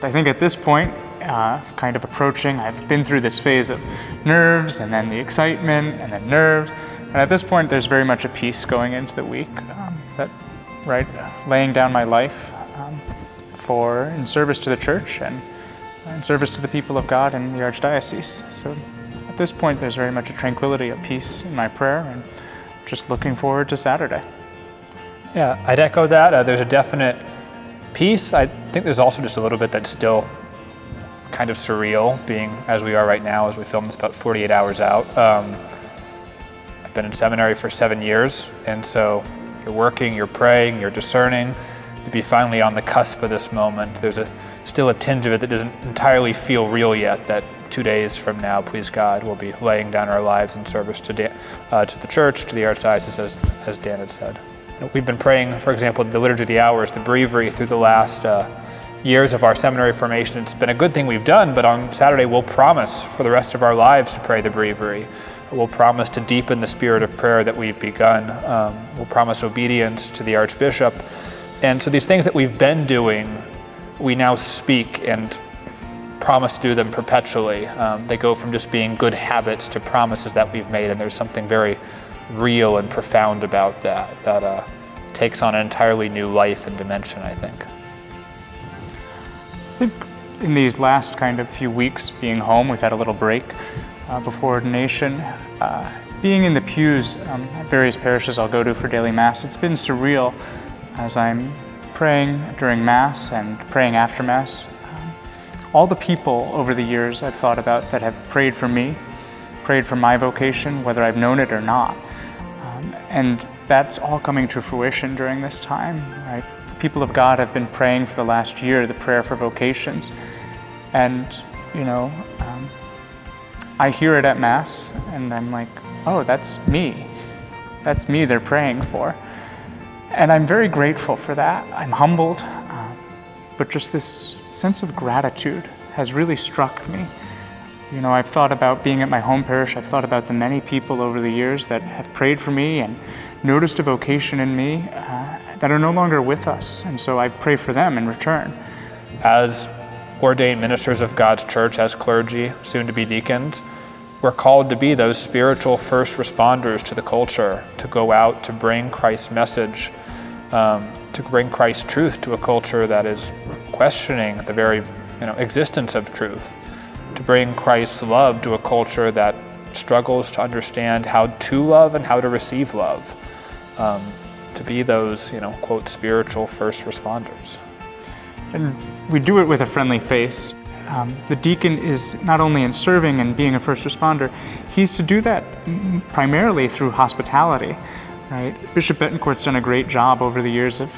I think at this point, kind of approaching, I've been through this phase of nerves and then the excitement and then nerves. And at this point, there's very much a peace going into the week laying down my life in service to the church and in service to the people of God in the Archdiocese. So at this point, there's very much a tranquility, a peace in my prayer, and just looking forward to Saturday. Yeah, I'd echo that. There's a definite peace. I think there's also just a little bit that's still kind of surreal, being as we are right now, as we film this about 48 hours out. I've been in seminary for 7 years, and so you're working, you're praying, you're discerning. To be finally on the cusp of this moment, there's still a tinge of it that doesn't entirely feel real yet, that 2 days from now, please God, we'll be laying down our lives in service to the church, to the Archdiocese, as Dan had said. We've been praying, for example, the Liturgy of the Hours, the breviary, through the last years of our seminary formation. It's been a good thing we've done, but on Saturday we'll promise for the rest of our lives to pray the breviary. We'll promise to deepen the spirit of prayer that we've begun. We'll promise obedience to the Archbishop. And so these things that we've been doing, we now speak and promise to do them perpetually. They go from just being good habits to promises that we've made, and there's something very real and profound about that takes on an entirely new life and dimension, I think. I think in these last kind of few weeks being home, we've had a little break before ordination. Being in the pews at various parishes I'll go to for daily Mass, it's been surreal as I'm praying during Mass and praying after Mass. All the people over the years I've thought about that have prayed for me, prayed for my vocation, whether I've known it or not. And that's all coming to fruition during this time, right? The people of God have been praying for the last year, the prayer for vocations. And, I hear it at Mass and I'm like, oh, that's me. That's me they're praying for. And I'm very grateful for that. I'm humbled, but just this sense of gratitude has really struck me. I've thought about being at my home parish. I've thought about the many people over the years that have prayed for me and noticed a vocation in me that are no longer with us. And so I pray for them in return. As ordained ministers of God's church, as clergy, soon to be deacons, we're called to be those spiritual first responders to the culture, to go out to bring Christ's message, to bring Christ's truth to a culture that is questioning the very existence of truth, to bring Christ's love to a culture that struggles to understand how to love and how to receive love, to be those, quote, spiritual first responders. And we do it with a friendly face. The deacon is not only in serving and being a first responder, he's to do that primarily through hospitality, right? Bishop Betancourt's done a great job over the years of,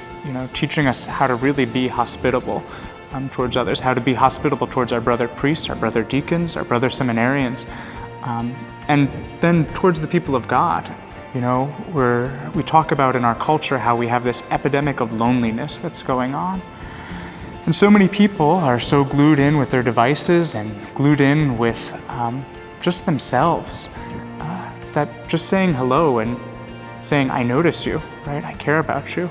teaching us how to really be hospitable towards others, how to be hospitable towards our brother priests, our brother deacons, our brother seminarians, and then towards the people of God. We talk about in our culture how we have this epidemic of loneliness that's going on. And so many people are so glued in with their devices and glued in with just themselves that just saying hello and saying, I notice you, right? I care about you.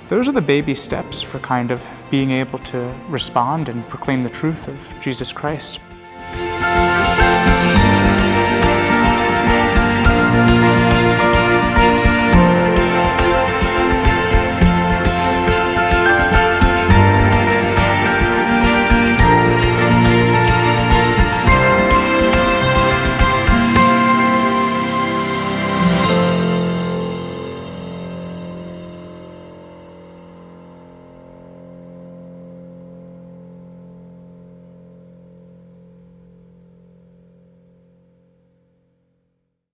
Those are the baby steps for kind of being able to respond and proclaim the truth of Jesus Christ.